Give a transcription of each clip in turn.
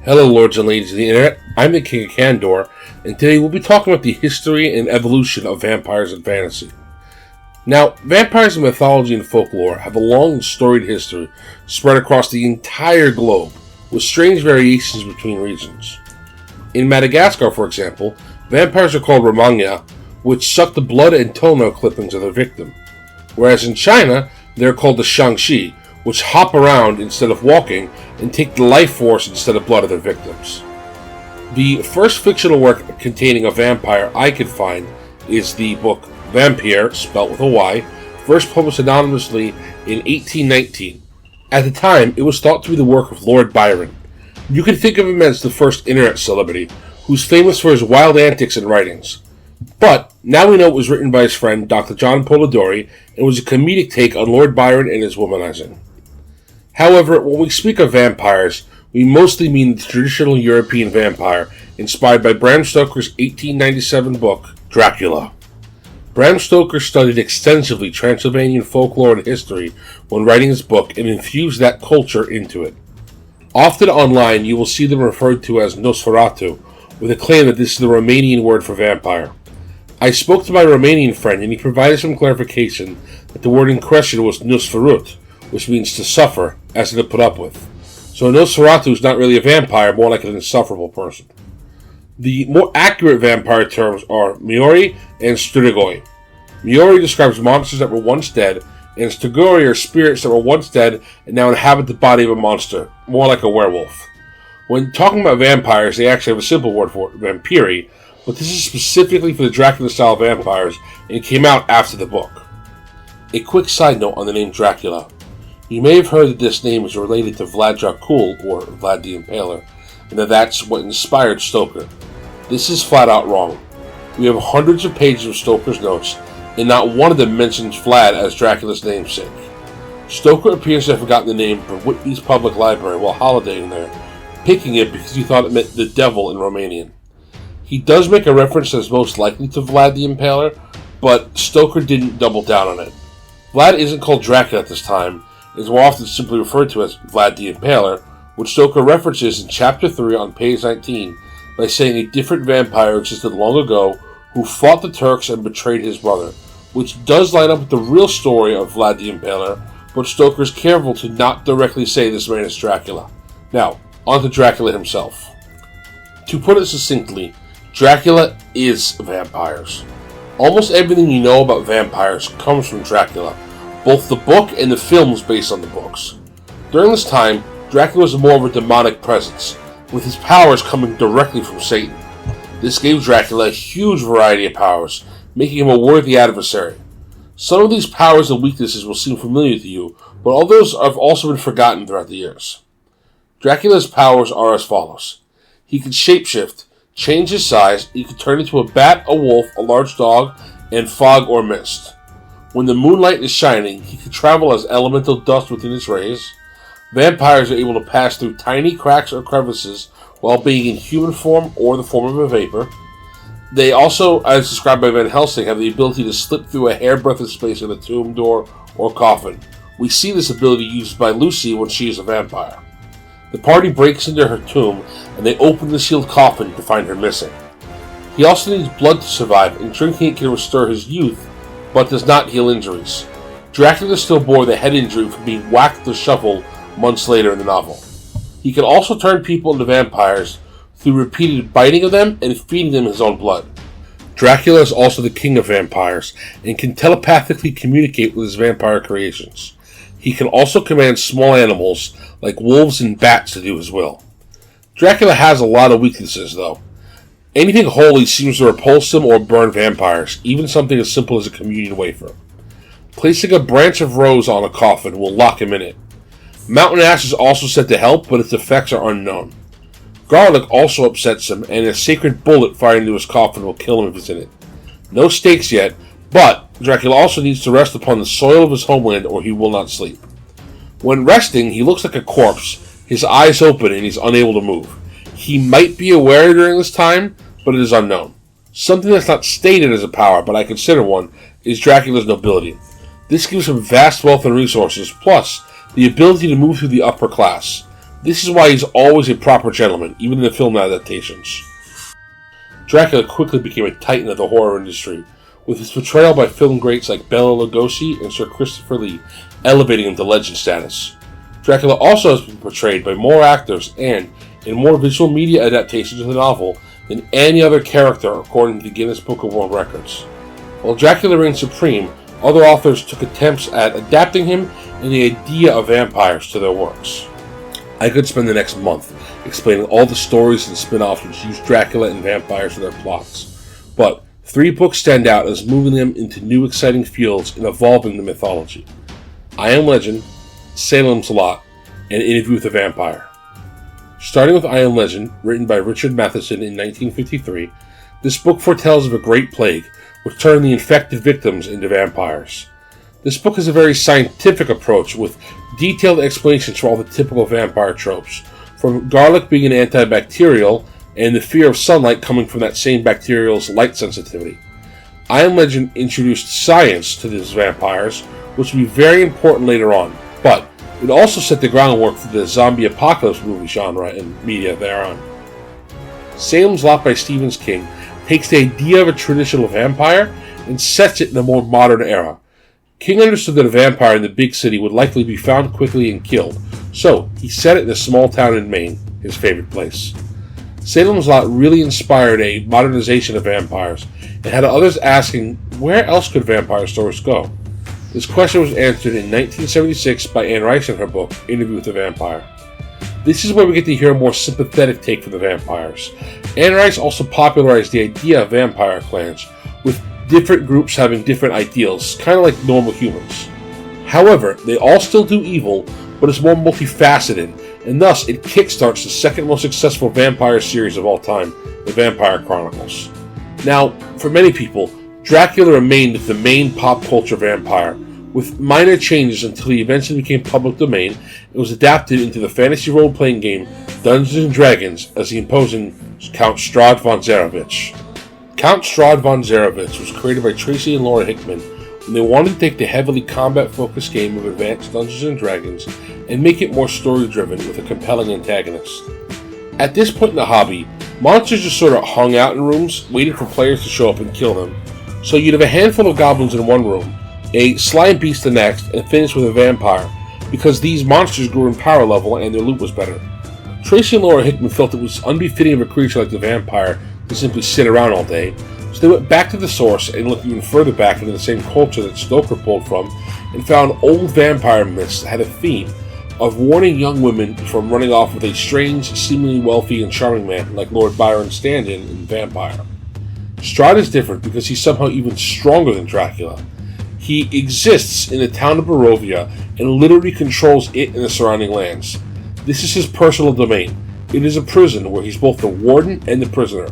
Hello, lords and ladies of the internet. I'm the King of Candor, and today we'll be talking about the history and evolution of vampires in fantasy. Now, vampires in mythology and folklore have a long and storied history spread across the entire globe, with strange variations between regions. In Madagascar, for example, vampires are called Romagna, which suck the blood and toenail clippings of their victim, whereas in China, they're called the Shang-Chi, which hop around instead of walking and take the life force instead of blood of their victims. The first fictional work containing a vampire I could find is the book Vampire, spelt with a Y, first published anonymously in 1819. At the time, it was thought to be the work of Lord Byron. You can think of him as the first internet celebrity, who's famous for his wild antics and writings. But now we know it was written by his friend Dr. John Polidori and was a comedic take on Lord Byron and his womanizing. However, when we speak of vampires, we mostly mean the traditional European vampire, inspired by Bram Stoker's 1897 book, Dracula. Bram Stoker studied extensively Transylvanian folklore and history when writing his book and infused that culture into it. Often online, you will see them referred to as Nosferatu, with a claim that this is the Romanian word for vampire. I spoke to my Romanian friend and he provided some clarification that the word in question was Nosferut, which means to suffer, as in to put up with. So Nosferatu is not really a vampire, more like an insufferable person. The more accurate vampire terms are Maori and Strigoi. Maori describes monsters that were once dead, and Strigoi are spirits that were once dead and now inhabit the body of a monster, more like a werewolf. When talking about vampires, they actually have a simple word for it, vampiri, but this is specifically for the Dracula-style vampires, and it came out after the book. A quick side note on the name Dracula. You may have heard that this name is related to Vlad Dracul, or Vlad the Impaler, and that that's what inspired Stoker. This is flat out wrong. We have hundreds of pages of Stoker's notes, and not one of them mentions Vlad as Dracula's namesake. Stoker appears to have forgotten the name from Whitby's Public Library while holidaying there, picking it because he thought it meant the devil in Romanian. He does make a reference that's most likely to Vlad the Impaler, but Stoker didn't double down on it. Vlad isn't called Dracula at this time, is more often simply referred to as Vlad the Impaler, which Stoker references in Chapter 3 on page 19 by saying a different vampire existed long ago who fought the Turks and betrayed his brother, which does line up with the real story of Vlad the Impaler, but Stoker is careful to not directly say this man is Dracula. Now, on to Dracula himself. To put it succinctly, Dracula is vampires. Almost everything you know about vampires comes from Dracula, both the book and the films based on the books. During this time, Dracula was more of a demonic presence, with his powers coming directly from Satan. This gave Dracula a huge variety of powers, making him a worthy adversary. Some of these powers and weaknesses will seem familiar to you, but all those have also been forgotten throughout the years. Dracula's powers are as follows. He can shapeshift, change his size, he can turn into a bat, a wolf, a large dog, and fog or mist. When the moonlight is shining, he can travel as elemental dust within its rays. Vampires are able to pass through tiny cracks or crevices while being in human form or the form of a vapor. They also, as described by Van Helsing, have the ability to slip through a hairbreadth of space in a tomb door or coffin. We see this ability used by Lucy when she is a vampire. The party breaks into her tomb and they open the sealed coffin to find her missing. He also needs blood to survive, and drinking it can restore his youth, but does not heal injuries. Dracula still bore the head injury from being whacked with a shovel months later in the novel. He can also turn people into vampires through repeated biting of them and feeding them his own blood. Dracula is also the king of vampires and can telepathically communicate with his vampire creations. He can also command small animals like wolves and bats to do his will. Dracula has a lot of weaknesses, though. Anything holy seems to repulse him or burn vampires, even something as simple as a communion wafer. Placing a branch of rose on a coffin will lock him in it. Mountain ash is also said to help, but its effects are unknown. Garlic also upsets him, and a sacred bullet fired into his coffin will kill him if it's in it. No stakes yet, but Dracula also needs to rest upon the soil of his homeland or he will not sleep. When resting, he looks like a corpse, his eyes open, and he's unable to move. He might be aware during this time, but it is unknown. Something that's not stated as a power, but I consider one, is Dracula's nobility. This gives him vast wealth and resources, plus the ability to move through the upper class. This is why he's always a proper gentleman, even in the film adaptations. Dracula quickly became a titan of the horror industry, with his portrayal by film greats like Bela Lugosi and Sir Christopher Lee elevating him to legend status. Dracula also has been portrayed by more actors and in more visual media adaptations of the novel than any other character according to the Guinness Book of World Records. While Dracula reigned supreme, other authors took attempts at adapting him and the idea of vampires to their works. I could spend the next month explaining all the stories and spin-offs which use Dracula and vampires for their plots, but 3 books stand out as moving them into new exciting fields and evolving the mythology. I Am Legend, Salem's Lot, and Interview with a Vampire. Starting with I Am Legend, written by Richard Matheson in 1953, this book foretells of a great plague which turned the infected victims into vampires. This book has a very scientific approach with detailed explanations for all the typical vampire tropes, from garlic being an antibacterial and the fear of sunlight coming from that same bacterial's light sensitivity. I Am Legend introduced science to these vampires, which will be very important later on, but it also set the groundwork for the zombie apocalypse movie genre and media thereon. Salem's Lot by Stephen King takes the idea of a traditional vampire and sets it in a more modern era. King understood that a vampire in the big city would likely be found quickly and killed, so he set it in a small town in Maine, his favorite place. Salem's Lot really inspired a modernization of vampires and had others asking where else could vampire stories go. This question was answered in 1976 by Anne Rice in her book, Interview with a Vampire. This is where we get to hear a more sympathetic take from the vampires. Anne Rice also popularized the idea of vampire clans, with different groups having different ideals, kind of like normal humans. However, they all still do evil, but it's more multifaceted, and thus it kickstarts the second most successful vampire series of all time, The Vampire Chronicles. Now, for many people, Dracula remained the main pop culture vampire, with minor changes until he eventually became public domain and was adapted into the fantasy role-playing game Dungeons & Dragons as the imposing Count Strahd von Zarovich. Count Strahd von Zarovich was created by Tracy and Laura Hickman when they wanted to take the heavily combat-focused game of Advanced Dungeons & Dragons and make it more story-driven with a compelling antagonist. At this point in the hobby, monsters just sort of hung out in rooms, waiting for players to show up and kill them. So you'd have a handful of goblins in one room, a slime beast the next, and finish with a vampire, because these monsters grew in power level and their loot was better. Tracy and Laura Hickman felt it was unbefitting of a creature like the vampire to simply sit around all day, so they went back to the source and looked even further back into the same culture that Stoker pulled from, and found old vampire myths that had a theme of warning young women from running off with a strange, seemingly wealthy and charming man like Lord Byron Stanton in Vampire. Strahd is different because he's somehow even stronger than Dracula. He exists in the town of Barovia and literally controls it and the surrounding lands. This is his personal domain. It is a prison where he's both the warden and the prisoner.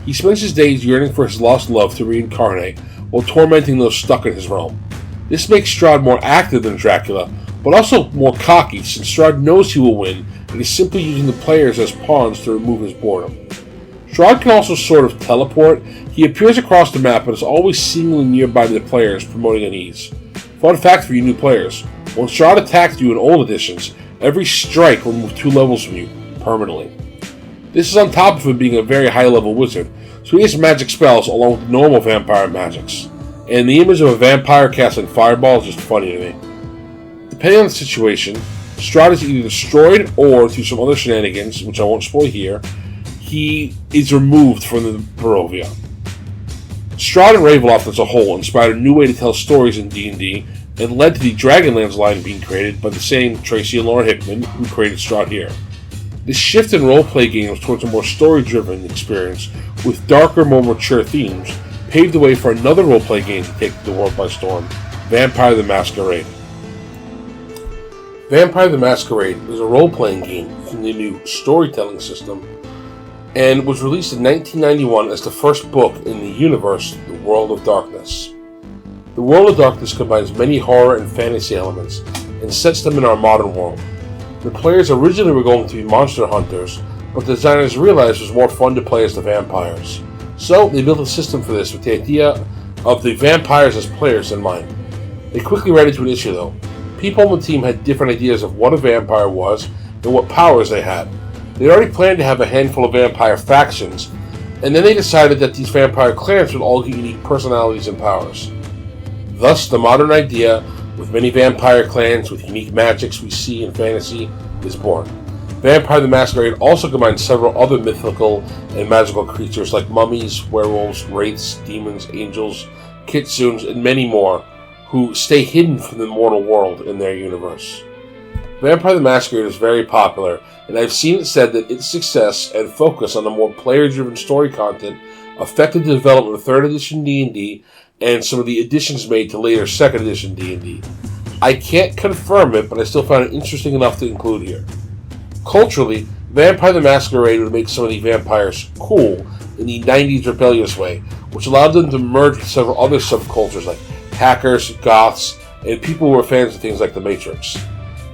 He spends his days yearning for his lost love to reincarnate while tormenting those stuck in his realm. This makes Strahd more active than Dracula, but also more cocky since Strahd knows he will win and is simply using the players as pawns to remove his boredom. Strahd can also sort of teleport. He appears across the map but is always seemingly nearby the players, promoting unease. Fun fact for you new players, when Strahd attacks you in old editions, every strike will move 2 levels from you, permanently. This is on top of him being a very high level wizard, so he has magic spells along with normal vampire magics. And the image of a vampire casting fireball is just funny to me. Depending on the situation, Strahd is either destroyed or, through some other shenanigans, which I won't spoil here, he is removed from the Barovia. Strahd and Ravenloft as a whole inspired a new way to tell stories in D&D and led to the Dragonlance line being created by the same Tracy and Laura Hickman who created Strahd here. This shift in roleplay games towards a more story-driven experience with darker, more mature themes paved the way for another roleplay game to take the world by storm, Vampire the Masquerade. Vampire the Masquerade is a role-playing game from the new storytelling system and was released in 1991 as the first book in the universe, The World of Darkness. The World of Darkness combines many horror and fantasy elements and sets them in our modern world. The players originally were going to be monster hunters, but the designers realized it was more fun to play as the vampires. So they built a system for this with the idea of the vampires as players in mind. They quickly ran into an issue though. People on the team had different ideas of what a vampire was, and what powers they had. They already planned to have a handful of vampire factions, and then they decided that these vampire clans would all get unique personalities and powers. Thus, the modern idea, with many vampire clans with unique magics we see in fantasy, is born. Vampire the Masquerade also combines several other mythical and magical creatures like mummies, werewolves, wraiths, demons, angels, kitsunes, and many more, who stay hidden from the mortal world in their universe. Vampire the Masquerade is very popular, and I've seen it said that its success and focus on the more player-driven story content affected the development of 3rd edition D&D and some of the additions made to later 2nd edition D&D. I can't confirm it, but I still found it interesting enough to include here. Culturally, Vampire the Masquerade would make some of the vampires cool in the 90s rebellious way, which allowed them to merge with several other subcultures like hackers, goths, and people who were fans of things like The Matrix.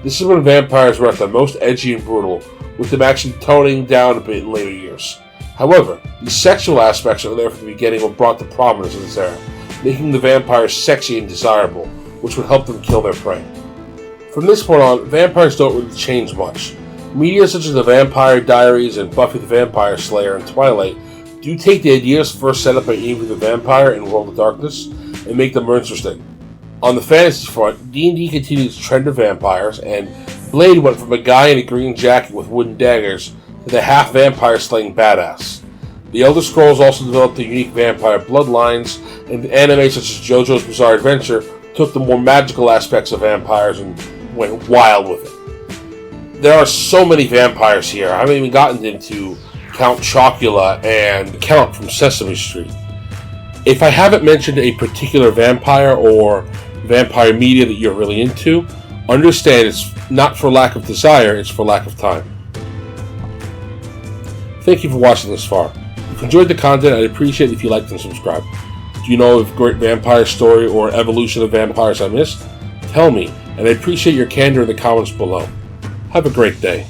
This is when vampires were at their most edgy and brutal, with them actually toning down a bit in later years. However, the sexual aspects that were there from the beginning were brought to prominence in this era, making the vampires sexy and desirable, which would help them kill their prey. From this point on, vampires don't really change much. Media such as The Vampire Diaries and Buffy the Vampire Slayer and Twilight do take the ideas first set up by Eve the Vampire in World of Darkness and make them more interesting. On the fantasy front, D&D continued its trend of vampires, and Blade went from a guy in a green jacket with wooden daggers to the half-vampire slaying badass. The Elder Scrolls also developed their unique vampire bloodlines, and anime such as JoJo's Bizarre Adventure took the more magical aspects of vampires and went wild with it. There are so many vampires here. I haven't even gotten into Count Chocula and Count from Sesame Street. If I haven't mentioned a particular vampire or vampire media that you're really into, understand it's not for lack of desire, it's for lack of time. Thank you for watching this far. If you enjoyed the content, I'd appreciate it if you liked and subscribed. Do you know of a great vampire story or evolution of vampires I missed? Tell me, and I appreciate your candor in the comments below. Have a great day.